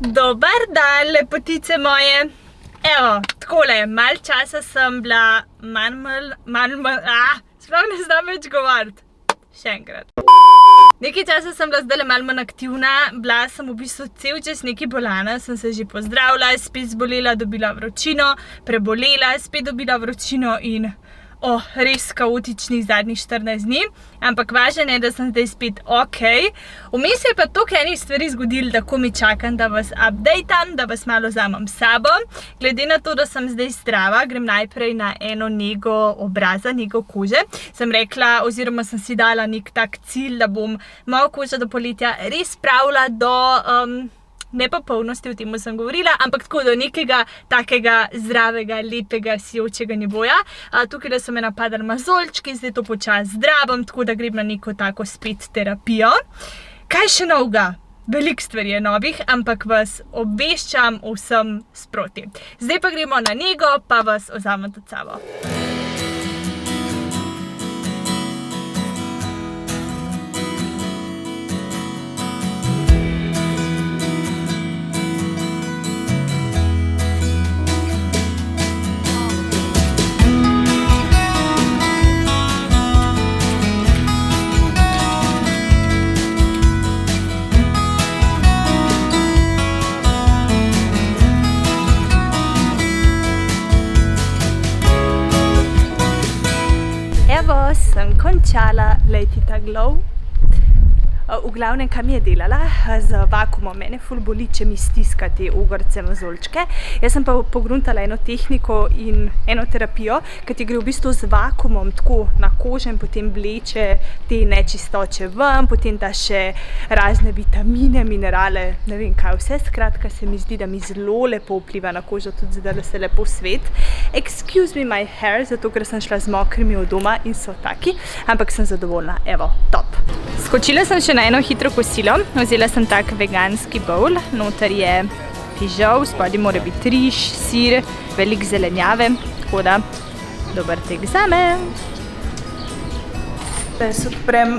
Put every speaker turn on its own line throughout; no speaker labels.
Dober dan, lepotice moje. Evo, takole, malo časa sem bila sploh ne znam več govoriti. Še enkrat. Nekaj časa sem bila zdajle malo manj aktivna, bila sem v bistvu cel čas nekaj bolana, sem se že pozdravila, spet zbolela, dobila vročino, prebolela, spet dobila vročino in res kaotičnih zadnjih 14 dni, ampak važno je, da sem zdaj spet okej. Vmes je pa toliko enih stvari zgodilo, da komaj čakam, da vas updateam, da vas malo vzamem s sabo. Glede na to, da sem zdaj zdrava, grem najprej na eno nego obraza, nego kože. Sem rekla, oziroma sem si dala nek tak cilj, da bom malo kožo do poletja res spravila do ne pa polnosti, o tem sem govorila, ampak tako do nekega takega zdravega, lepega, sijočega nivoja. Tukaj da so me napadali mazolčki, zdaj to počasi zdravim, tako da grem na neko tako spet terapijo. Kaj še novega? Veliko stvari je novih, ampak vas obveščam vsem sproti. Zdaj pa gremo na nego, pa vas vzamem tudi s sabo. Sem končala, lejti ta glow. V glavnem, kam je delala z vakuumom. Mene ful boli, če mi stiska te ogrce mazolčke. Jaz sem pa pogruntala eno tehniko in eno terapijo, ki ti gre v bistvu z vakuumom tako na kožo in potem vleče te nečistoče ven, potem da še razne vitamine, minerale, ne vem kaj vse. Skratka, se mi zdi, da mi zelo lepo vpliva na kožo, tudi zdaj, da se lepo svet. Excuse me my hair, zato ker sem šla z mokrimi od doma in so taki, ampak sem zadovoljna. Evo, top. Skočila sem še na eno hitro kosilo, vzela sem tak veganski bowl, noter je fižol, spodaj mora biti riž, sir, veliko zelenjave, tako da dober tek zame. Zdaj se odprem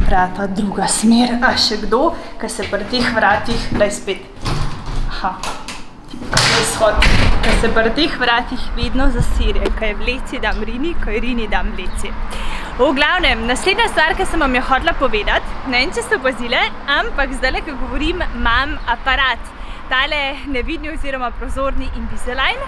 vrata druga smer, a še kdo, ki se pri teh vratih, daj spet, ki se pri teh vratih vedno zasirje, ko je vleci dam rini, ko je rini dam vleci. V glavnem, naslednja stvar, ki sem vam jo hotela povedati, ne vem, če ste opazile, ampak zdajle, ko govorim, imam aparat. Tale nevidni oziroma prozorni Invisalign.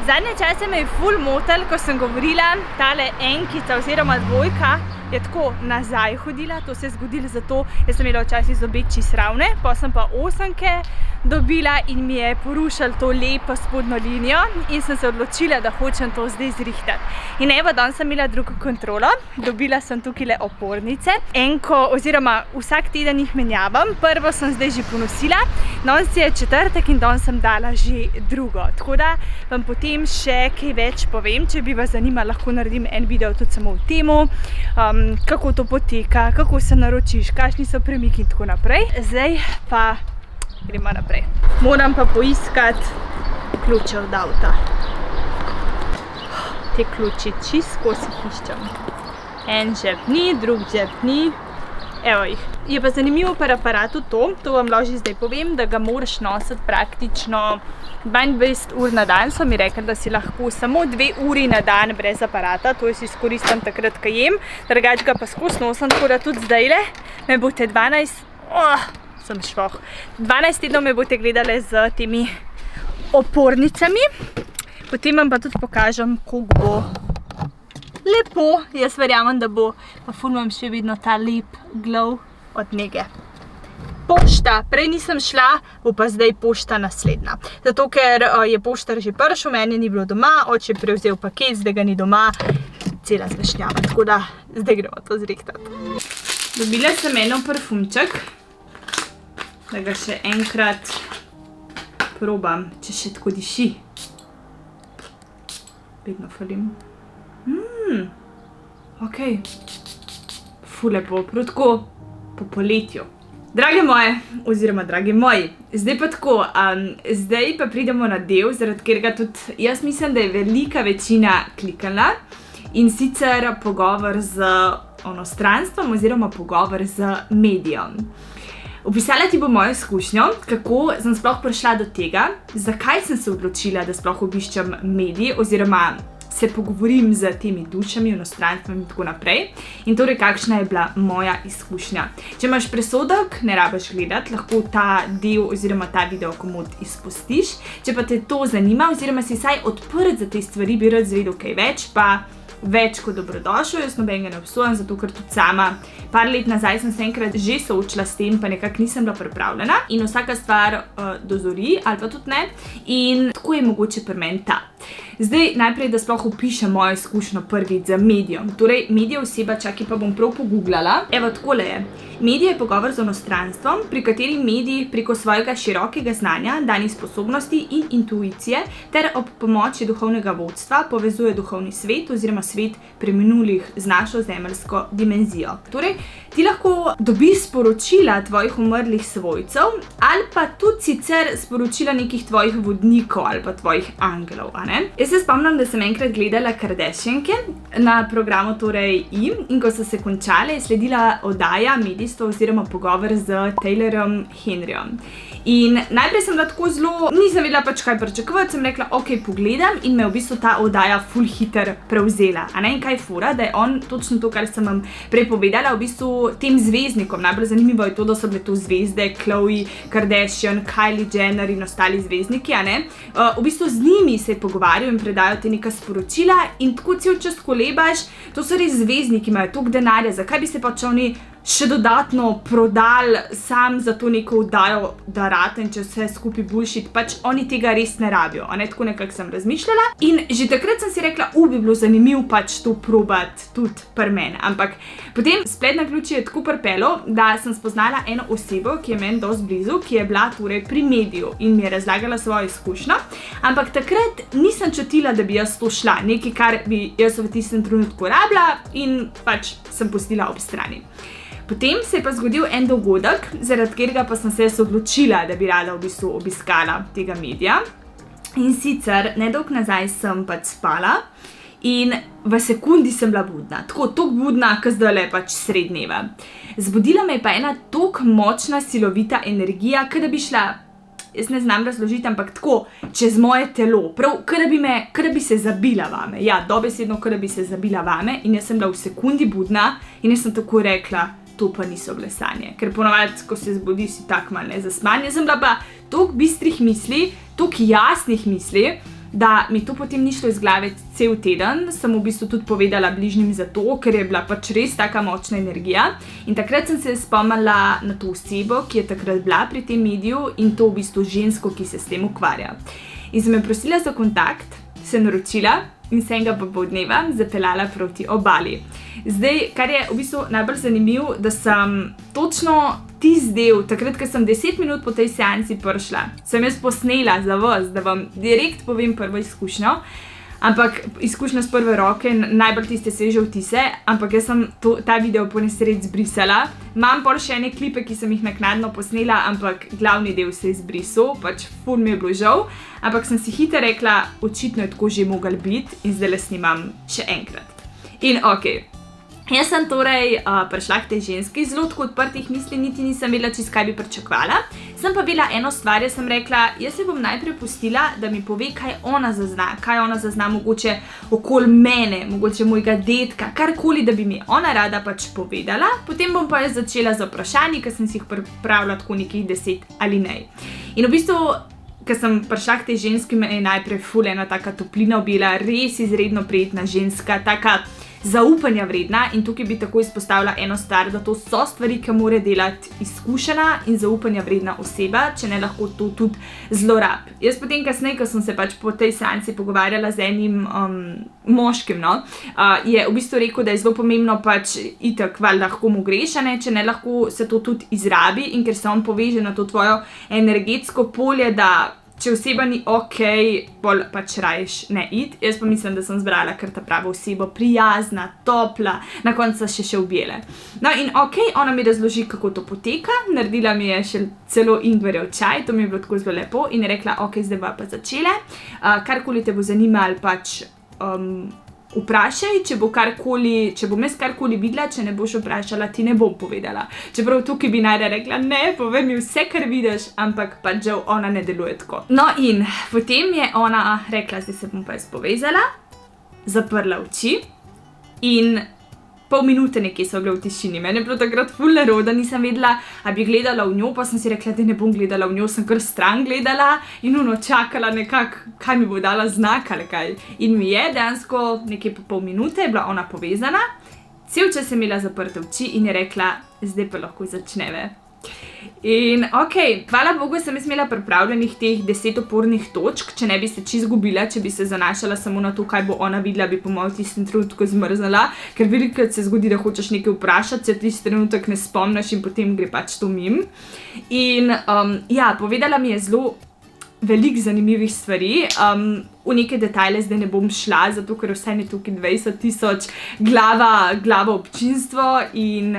Zadnje čase me je ful motil, ko sem govorila, tale enkica oziroma dvojka je tako nazaj hodila. To se je zgodilo zato, jaz sem imela včasih zobe čisto ravne, potem sem pa osemke dobila in mi je porušilo to lepo spodnjo linijo in sem se odločila, da hočem to zdaj zrihtati. In evo, danes sem imela drugo kontrolo, dobila sem tukaj opornice. Oziroma vsak teden jih menjavam, prvo sem zdaj že ponosila, danes je četrtek in danes sem dala že drugo. Tako da vam potem še kaj več povem, če bi vas zanimalo, lahko naredim en video tudi samo v temu, kako to poteka, kako se naročiš, kakšni so premiki in tako naprej. Zdaj pa gremo naprej. Moram pa poiskati ključe od avta. Te ključi čisto skozi iščem. En žep ni, drug žep ni. Evo jih. Je pa zanimivo pri aparatu to vam lahko že zdaj povem, da ga moraš nositi praktično 22 ur na dan. So mi rekli, da si lahko samo 2 uri na dan brez aparata, to jaz izkoristim takrat, ko jem, drugače ga pa skozi nosim, tako da tudi zdajle me boste 12 tednov me boste gledali z temi opornicami. Potem vam pa tudi pokažem, koliko bo lepo. Jaz verjamem, da bo, pa ful imam še vedno ta lep glow od nege. Pošta. Prej nisem šla, bo pa zdaj pošta naslednja. Zato, ker je poštar že prišel, meni ni bilo doma, oče prevzel paket, zdaj ga ni doma, cela zmešnjava. Tako da zdaj gremo to zrihtati. Dobila sem eno parfumček, da ga še enkrat probam, če še tako diši. Vedno falim. Okej. Ful lepo, prav tako po poletju. Drage moje, oziroma dragi moji, zdaj pa tako, zdaj pa pridemo na del, zaradi katerega tudi jaz mislim, da je velika večina klikala, in sicer pogovor z onostranstvom oziroma pogovor z medijem. Opisala ti bom mojo izkušnjo, kako sem sploh prišla do tega, zakaj sem se odločila, da sploh obiščem medij oziroma se pogovorim z temi dušami, inostranstvom in tako naprej. In torej, kakšna je bila moja izkušnja. Če imaš presodek, ne rabiš gledati, lahko ta del oziroma ta video komot izpustiš. Če pa te to zanima oziroma si saj odprt za te stvari, bi rad zvedel kaj več, pa več kot dobrodošel, jaz nobenega ne obsojam, zato ker tudi sama par let nazaj sem se enkrat že soočila s tem, pa nekako nisem bila pripravljena in vsaka stvar dozori ali pa tudi ne in tako je mogoče pri meni ta. Zdaj, najprej, da sploh opišem mojo izkušnjo prvič z medijem. Torej, medij oseba, čakaj pa bom prav pogooglala. Evo, takole je. Medij je pogovor z inostranstvom, pri kateri medij preko svojega širokega znanja, danih sposobnosti in intuicije ter ob pomoči duhovnega vodstva povezuje duhovni svet oziroma svet preminulih z našo zemeljsko dimenzijo. Torej, ti lahko dobiš sporočila tvojih umrlih svojcev ali pa tudi sicer sporočila nekih tvojih vodnikov ali pa tvojih angelov, a ne? Jaz se spomnim, da sem enkrat gledala Kardashianke na programu torej in ko so se končale, je sledila oddaja medijstva oziroma pogovor z Taylorom Henryjem. In najprej sem bila tako zelo, nisem vedela pač kaj pričakovati, sem rekla, ok, pogledam in me v bistvu ta oddaja ful hiter prevzela. A ne, in kaj fura, da je on točno to, kar sem vam prej povedala, v bistvu tem zvezdnikom. Najbolj zanimivo je to, da so bile to zvezde, Khloe Kardashian, Kylie Jenner in ostali zvezdniki, a ne. V bistvu z njimi se je pogovarjal in predajo ti neka sporočila in tako cel čas kolebaš, to so res zvezdniki, imajo toliko denarja, zakaj bi se pač oni še dodatno prodali sam za to neko oddajo, da raten, če vse skupaj bullshit, pač oni tega res ne rabijo, a ne, tako nekako sem razmišljala in že takrat sem si rekla, bi bilo zanimivo pač to probati tudi pri meni, ampak potem splet naključje je tako pripelo, da sem spoznala eno osebo, ki je meni dosti blizu, ki je bila torej pri mediju in mi je razlagala svojo izkušnjo, ampak takrat nisem čutila, da bi jaz to šla, nekaj, kar bi jaz v tistem trenutku rabila in pač sem pustila ob strani. Potem se je pa zgodil en dogodek, zaradi katerega pa sem se odločila, da bi rada v bistvu obiskala tega medija. In sicer, nedolgo nazaj sem pač spala in v sekundi sem bila budna. Tako budna, kot zdajle pač sred dneva. Zbudila me je pa ena tako močna silovita energija, kot da bi šla, jaz ne znam razložiti, ampak tako, čez moje telo. Prav, kot da bi se zabila vame. Ja, dobesedno, kot da bi se zabila vame in jaz sem bila v sekundi budna in jaz sem tako rekla, to pa niso bile sanje. Ker ponovadi, ko se zbudi, si tak malo nezaspan. Jaz sem bila pa toliko bistrih misli, toliko jasnih misli, da mi to potem ni šlo iz glave cel teden. Sem v bistvu tudi povedala bližnjim za to, ker je bila pač res taka močna energija. In takrat sem se spomnila na to osebo, ki je takrat bila pri tem mediju in to v bistvu žensko, ki se s tem ukvarja. In sem me prosila za kontakt, se naročila in se enega popoldneva zapeljala proti obali. Zdaj, kar je v bistvu najbolj zanimivo, da sem točno tisti del, takrat, ko sem 10 minut po tej seansi prišla, sem jaz posnela za vas, da vam direkt povem prvo izkušnjo, ampak izkušnja z prve roke, najbolj tiste sveže vtise, ampak jaz sem ta video po nesreč zbrisala. Imam pol še ene klipe, ki sem jih naknadno posnela, ampak glavni del se je zbrisal, pač ful mi je bilo žal, ampak sem si hitro rekla, očitno je tako že moglo biti in zdaj le snimam še enkrat. In okej. Jaz sem torej prišla k tej ženski, zelo tako odprtih misli, niti nisem vedela, čisto kaj bi pričakovala. Sem pa vedela eno stvar, jaz sem rekla, jaz se bom najprej pustila, da mi pove, kaj ona zazna mogoče okoli mene, mogoče mojega dedka, karkoli, da bi mi ona rada pač povedala. Potem bom pa jaz začela z vprašanji, ker sem si jih pripravila tako nekih 10 alinej. In v bistvu, ker sem prišla k tej ženski, me je najprej ful ena taka toplina objela, res izredno prijetna ženska, taka zaupanja vredna in tukaj bi tako izpostavila eno stvar, da to so stvari, ki mora delati izkušena in zaupanja vredna oseba, če ne lahko to tudi zlorab. Jaz potem kasneje, ko sem se pač po tej seansi pogovarjala z enim moškim, je v bistvu rekel, da je zelo pomembno pač itak lahko mu greš, če ne lahko se to tudi izrabi in ker se on poveže na to tvojo energetsko polje, da če oseba ni okej, pol pač raješ ne iti. Jaz pa mislim, da sem zbrala kar ta pravo osebo, prijazna, topla, na koncu še objele. No in okej, ona mi razloži, kako to poteka, naredila mi je še celo ingverjev čaj, to mi je bilo tako zelo lepo in je rekla, okej, zdaj pa začele, karkoli te bo zanimalo pač vprašaj, če bom jaz karkoli videla, če ne boš vprašala, ti ne bom povedala. Čeprav tukaj bi najraje rekla, ne, povej mi vse, kar vidiš, ampak pač žal ona ne deluje tako. No in potem je ona rekla, zdaj se bom pa jaz povezala, zaprla oči in pol minute nekje so bile v tišini. Meni je bilo takrat ful nerodno, nisem vedela, a bi gledala v njo, pa sem si rekla, da ne bom gledala v njo, sem kar stran gledala in čakala nekako, kaj mi bo dala znak ali kaj. In mi je dejansko nekje po pol minute je bila ona povezana, cel čas je imela zaprte oči in je rekla, zdaj pa lahko začneve. In hvala Bogu sem jaz imela pripravljenih teh 10 opornih točk, če ne bi se čisto izgubila, če bi se zanašala samo na to, kaj bo ona videla, bi po mojem tistem trenutku zmrznala, ker velikokrat se zgodi, da hočeš nekaj vprašati, se tisti trenutek ne spomniš in potem gre pač to mimo. In povedala mi je zelo veliko zanimivih stvari, v neke detajle zdaj ne bom šla, zato ker vsaj ne tukaj 20 000 glava občinstvo in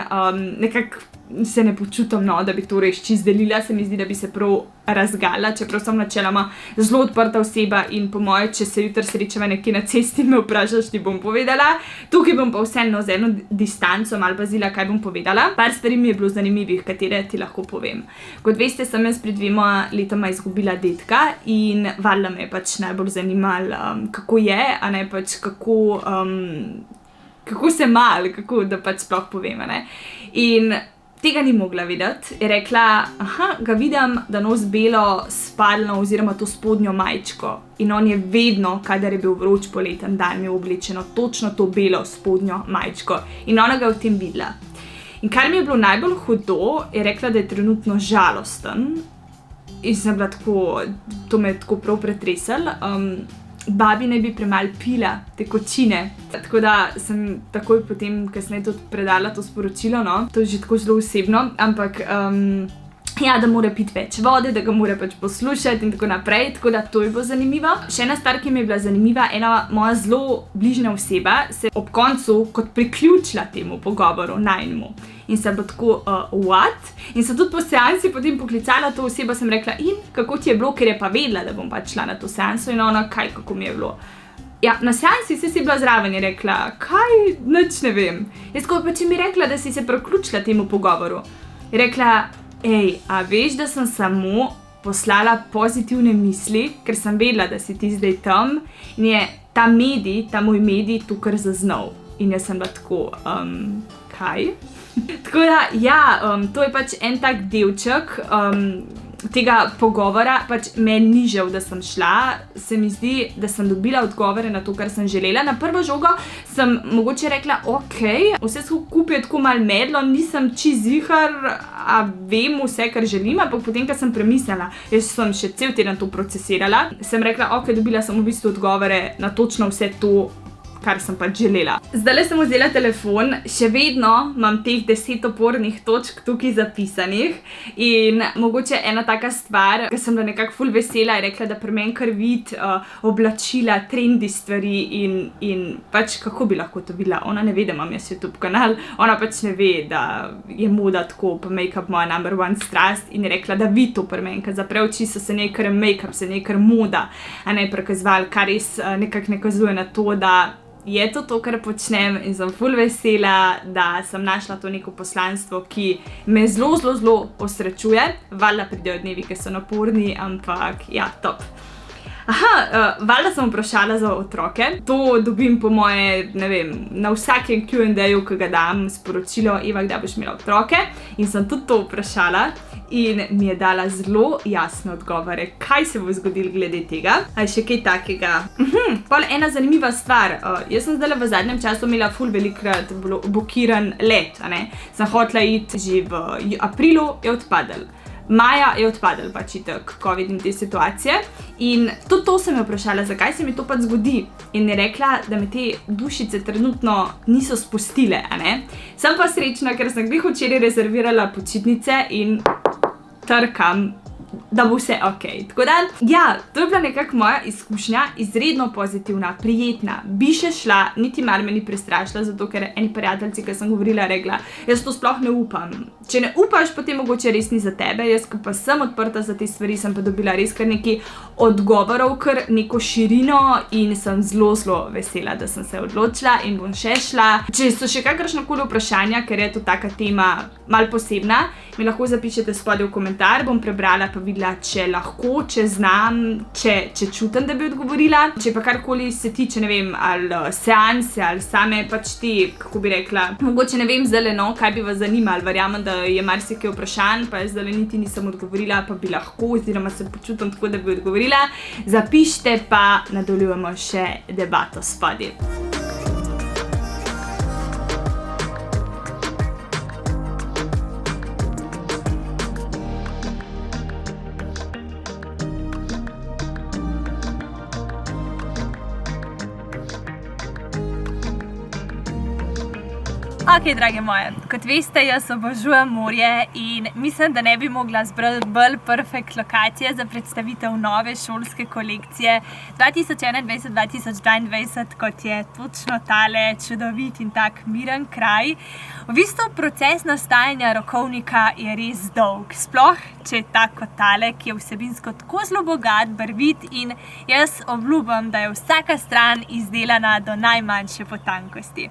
nekako se ne počutim, da bi to res čisto delila, se mi zdi, da bi se prav razgala, čeprav sem načeloma zelo odprta oseba in po moje, če se jutri srečava nekje na cesti in me vprašaš, ti bom povedala. Tukaj bom pa vseeno z eno distanco malo pazila, kaj bom povedala. Par stvari mi je bilo zanimivih, katere ti lahko povem. Kot veste, sem jaz pred 2 letoma izgubila dedka in valjda me je pač najbolj zanimalo, kako je, a ne pač kako se mal, kako da pač sploh povem, ne. In tega ni mogla videti, je rekla, ga vidim, da nos belo spalno oziroma to spodnjo majčko. In on je vedno, kadar je bil vroč poleten dan, imel oblečeno točno to belo spodnjo majčko. In ona ga je v tem videla. In kar mi je bilo najbolj hudo, je rekla, da je trenutno žalosten. In sem bila tako, to me je tako prav pretresalo. Babi naj bi premalo pila tekočine. Tako da sem takoj potem kasneje tudi predala to sporočilo, no. To je že tako zelo osebno, ampak da mora piti več vode, da ga mora pač poslušati in tako naprej, tako da to je bilo zanimivo. Še ena stvar, ki mi je bila zanimiva, ena moja zelo bližnja oseba se ob koncu kot priključila temu pogovoru najnemu. In sem bila tako, what? In sem tudi po seansi potem poklicala to osebo, sem rekla, in kako ti je bilo, ker je pa vedela, da bom pač šla na to seanso in ona, kako mi je bilo. Ja, na seansi si bila zraven, je rekla, kaj, nič ne vem. Jaz pa če mi rekla, da si se priključila temu pogovoru, je rekla, a veš, da sem samo poslala pozitivne misli, ker sem vedela, da si ti zdaj tam in je ta moj medij tu kar zaznal. In jaz sem bila tako, kaj? Tako da, to je pač en tak delček tega pogovora, pač meni ni žal, da sem šla, se mi zdi, da sem dobila odgovore na to, kar sem želela. Na prvo žogo sem mogoče rekla, vse skupaj je tako malo medlo, nisem čisto ziher, a vem vse, kar želim, ampak potem, ko sem premislila, jaz sem še cel teden to procesirala, sem rekla, dobila sem v bistvu odgovore na točno vse to, kar sem pač želela. Zdajle sem vzela telefon, še vedno imam teh 10 opornih točk tukaj zapisanih in mogoče ena taka stvar, ker sem bila nekako ful vesela, je rekla, da pri meni kar vidi oblačila, trendi stvari in pač kako bi lahko to videla. Ona ne ve, da imam jaz YouTube kanal, ona pač ne ve, da je moda tako, pa make-up moja number one strast in je rekla, da vidi to pri meni, ker zapre oči so se nekaj make-up, se nekaj moda, a ne prikazovali, kar res nekako nakazuje na to, da je to, kar počnem in sem ful vesela, da sem našla to neko poslanstvo, ki me zelo, zelo, zelo osrečuje. Valjda pridejo dnevi, ki so naporni, ampak ja, top. Valjda sem vprašala za otroke. To dobim po moje, ne vem, na vsakem Q&A-ju, ki ga dam sporočilo, Eva, kdaj boš imela otroke? In sem tudi to vprašala in mi je dala zelo jasne odgovore, kaj se bo zgodilo glede tega. Ali še kaj takega. Pol ena zanimiva stvar. Jaz sem zdajle v zadnjem času imela ful velikrat blokiran let, a ne. Sem hotela iti že v aprilu, je odpadel. Maja je odpadel pač itak COVID in te situacije in tudi to sem jo vprašala, zakaj se mi to pač zgodi in je rekla, da me te dušice trenutno niso spustile, a ne. Sem pa srečna, ker sem glih včeraj rezervirala počitnice in trkam da bo vse ok. Tako da, ja, to je bila nekako moja izkušnja, izredno pozitivna, prijetna. Bi še šla, niti malo me ni prestrašila, zato ker eni prijateljici, ki sem govorila, rekla, jaz to sploh ne upam. Če ne upaš, potem mogoče res ni za tebe, jaz pa sem odprta za te stvari, sem pa dobila res kar nekaj odgovorov, kar neko širino in sem zelo, zelo vesela, da sem se odločila in bom še šla. Če so še kakršnakoli vprašanja, ker je to taka tema malo posebna, mi lahko zapišete spodaj v komentar, bom prebrala pa videla, če lahko, če znam, če čutim, da bi odgovorila. Če pa karkoli se tiče, ne vem, ali seanse, ali same pač ti, kako bi rekla, mogoče ne vem zdajle, no, kaj bi vas zanimalo, verjamem, da je marsikaj vprašanj, pa zdajle niti nisem odgovorila, pa bi lahko, oziroma se počutim tako, da bi odgovorila. Zapišite pa nadaljujemo še debato spodaj. Ok, drage moje, kot veste, jaz obožujem morje in mislim, da ne bi mogla zbrati bolj perfekt lokacije za predstavitev nove šolske kolekcije 2021-2022, kot je točno tale čudovit in tak miren kraj. V bistvu proces nastajanja rokovnika je res dolg, sploh če je tak kot tale, ki je vsebinsko tako zelo bogat, barvit in jaz obljubim, da je vsaka stran izdelana do najmanjše potankosti.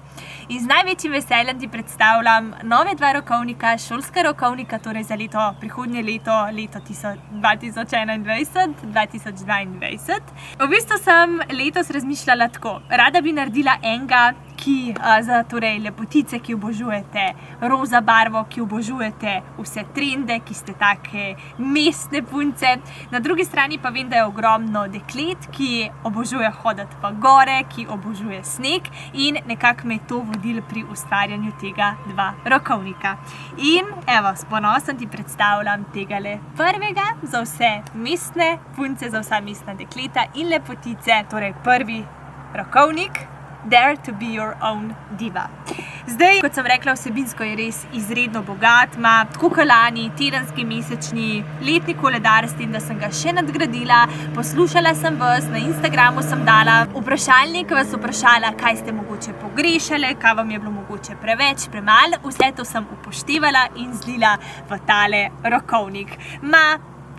In z največjim veseljem ti predstavljam nove dva rokovnika, šolska rokovnika, torej za prihodnje leto 2021-2022. V bistvu sem letos razmišljala tako, rada bi naredila enega, ki za torej lepotice, ki obožujete roza barvo, ki obožujete vse trende, ki ste take mestne punce. Na drugi strani pa vem, da je ogromno deklet, ki obožuje hoditi pa gore, ki obožuje sneg in nekako me je to vodilo pri ustvarjanju tega dva rokovnika. In evo, s ponosom ti predstavljam tegale prvega za vse mestne punce, za vsa mestna dekleta in lepotice, torej prvi rokovnik. Dare to be your own diva. Zdaj, kot sem rekla, vsebinsko je res izredno bogat, ima tako kot lani, tedenski, mesečni, letni koledar, s tem, da sem ga še nadgradila. Poslušala sem vas, na Instagramu sem dala vprašalnik, vas vprašala, kaj ste mogoče pogrešali, kaj vam je bilo mogoče preveč, premalo. Vse to sem upoštevala in zlila v tale rokovnik.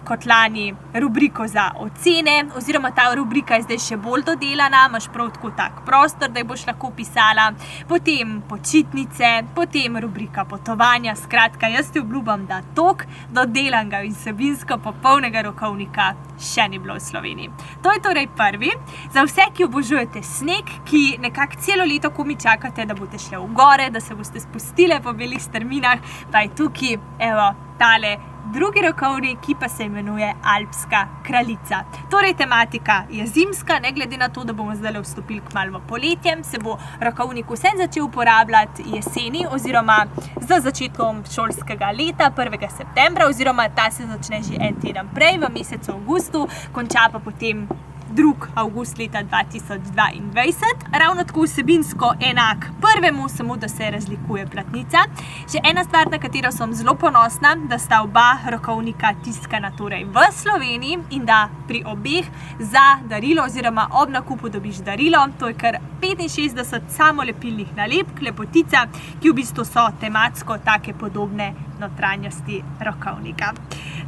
Kot lani rubriko za ocene, oziroma ta rubrika je zdaj še bolj dodelana, imaš prav tako tak prostor, da jo boš lahko pisala, potem počitnice, potem rubrika potovanja, skratka, jaz ti obljubam, da toliko dodelanega in vsebinsko popolnega rokovnika še ni bilo v Sloveniji. To je torej prvi, za vse, ki obožujete sneg, ki nekako celo leto komaj čakate, da boste šle v gore, da se boste spustile po belih strminah, pa je tukaj, evo, tale drugi rokovnik, ki pa se imenuje Alpska kraljica. Torej, tematika je zimska, ne glede na to, da bomo zdaj vstopili kmalu v poletje, se bo rokovnik vse začel uporabljati jeseni oziroma z začetkom šolskega leta 1. septembra, oziroma ta se začne že en teden prej, v mesecu avgustu, konča pa potem 2. avgust leta 2022. Ravno tako vsebinsko enak prvemu, samo da se razlikuje platnica. Še ena stvar, na katero sem zelo ponosna, da sta oba rokovnika tiskana torej v Sloveniji in da pri obeh za darilo oziroma ob nakupu dobiš darilo. To je kar 65 samolepilnih nalepk, lepotica, ki v bistvu so tematsko take podobne notranjosti rokovnika.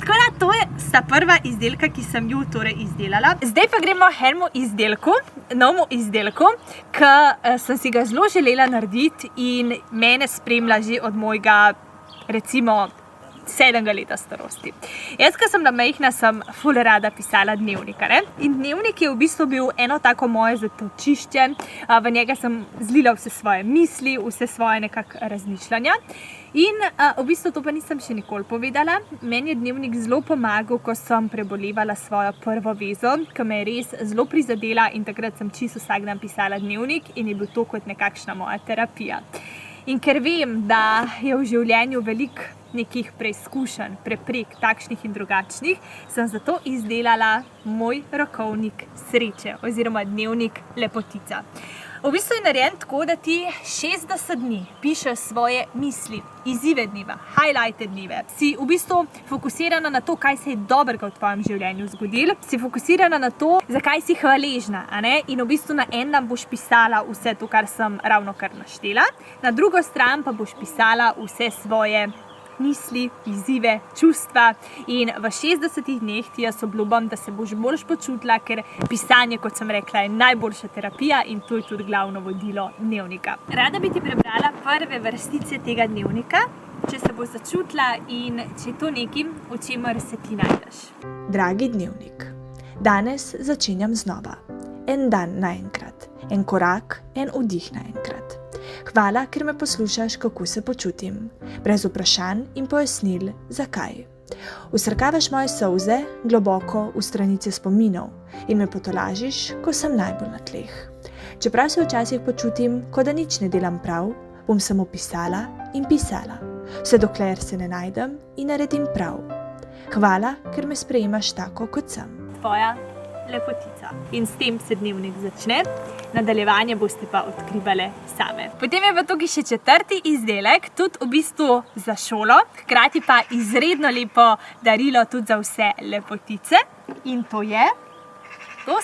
Tako da, to sta prva izdelka, ki sem ju torej izdelala. Zdaj pa gremo enemu izdelku, novemu izdelku, ki sem si ga zelo želela narediti in mene spremlja že od mojega, recimo, 7. leta starosti. Jaz, ko sem bila majhna, sem ful rada pisala dnevnika, ne? In dnevnik je v bistvu bil eno tako moje zatočišče, v njega sem zlila vse svoje misli, vse svoje nekako razmišljanja. In v bistvu to pa nisem še nikoli povedala. Meni je dnevnik zelo pomagal, ko sem prebolevala svojo prvo vezo, ki me je res zelo prizadela in takrat sem čisto vsak dan pisala dnevnik in je bil to kot nekakšna moja terapija. In ker vem, da je v življenju veliko nekih preizkušenj, preprek, takšnih in drugačnih, sem zato izdelala moj rokovnik sreče oziroma dnevnik lepotica. V bistvu je narejen tako, da ti 60 dni pišeš svoje misli, izzive dneva, highlighte dneve. Si v bistvu fokusirana na to, kaj se je dobrega v tvojem življenju zgodilo. Si fokusirana na to, zakaj si hvaležna, a ne? In v bistvu na en dan boš pisala vse to, kar sem ravnokar naštela. Na drugo stran pa boš pisala vse svoje misli, izzive, čustva in v 60 dneh ti jaz obljubam, da se boš bolj počutila, ker pisanje, kot sem rekla, je najboljša terapija in to je tudi glavno vodilo dnevnika. Rada bi ti prebrala prve vrstice tega dnevnika, če se boš začutila in če je to nekaj, v čemer se ti najdeš.
Dragi dnevnik, danes začenjam znova. En dan naenkrat, en korak, en vdih naenkrat. Hvala, ker me poslušaš, kako se počutim, brez vprašanj in pojasnil, zakaj. Vsrkavaš moje solze globoko v stranice spominov in me potolažiš, ko sem najbolj na tleh. Čeprav se včasih počutim, kot da nič ne delam prav, bom samo pisala in pisala, vse dokler se ne najdem in naredim prav. Hvala, ker me sprejemaš tako, kot sem.
Tvoja lepotica. In s tem se dnevnik začne. Nadaljevanje boste pa odkrivale same. Potem je pa tukaj še 4. izdelek, tudi v bistvu za šolo, hkrati pa izredno lepo darilo tudi za vse lepotice. In to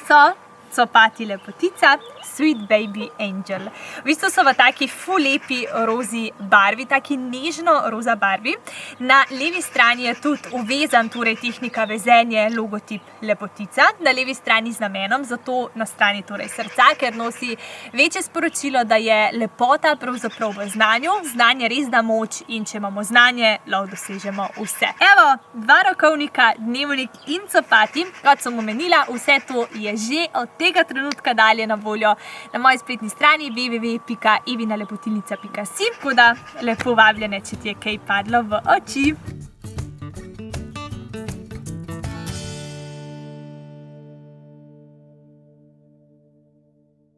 so copati lepotica Sweet Baby Angel. V bistvu so v taki ful lepi rozi barvi, taki nežno roza barvi. Na levi strani je tudi uvezan, torej tehnika vezenje, logotip lepotica. Na levi strani z namenom, zato na strani torej srca, ker nosi večje sporočilo, da je lepota pravzaprav v znanju. Znanje res da moč in če imamo znanje, lahko dosežemo vse. Evo, 2 rokovnika, dnevnik in copati. Kot sem omenila, vse to je že od tega trenutka dalje na voljo na moji spletni strani www.evinalepotilnica.si, tako da lepo vabljene, če ti je kaj padlo v oči.